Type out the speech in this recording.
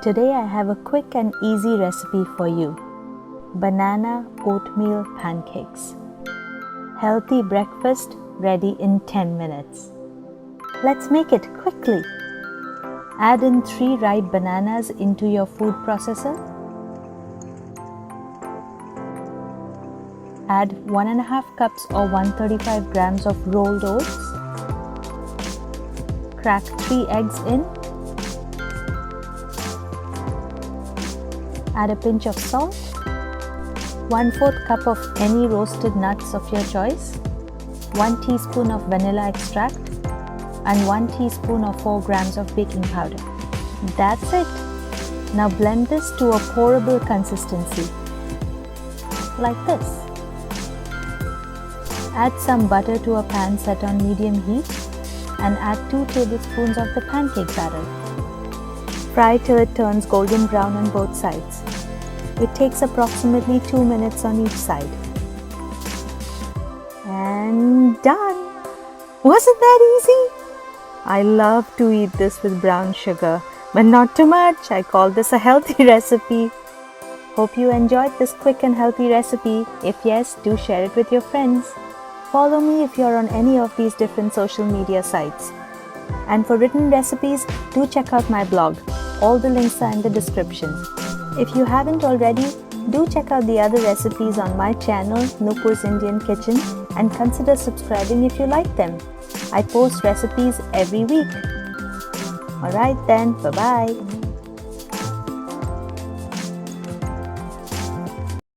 Today I have a quick and easy recipe for you. Banana Oatmeal Pancakes. Healthy breakfast ready in 10 minutes. Let's make it quickly. Add in 3 ripe bananas into your food processor. Add 1.5 cups or 135 grams of rolled oats. Crack 3 eggs in. Add a pinch of salt, 1/4 cup of any roasted nuts of your choice, 1 teaspoon of vanilla extract, and 1 teaspoon or 4 grams of baking powder. That's it. Now blend this to a pourable consistency, like this. Add some butter to a pan set on medium heat and add 2 tablespoons of the pancake batter. Fry till it turns golden brown on both sides. It takes approximately 2 minutes on each side. And done! Wasn't that easy? I love to eat this with brown sugar, but not too much. I call this a healthy recipe. Hope you enjoyed this quick and healthy recipe. If yes, do share it with your friends. Follow me if you're on any of these different social media sites. And for written recipes, do check out my blog. All the links are in the description. If you haven't already, do check out the other recipes on my channel, Nupur's Indian Kitchen, and consider subscribing if you like them. I post recipes every week. Alright then, bye-bye.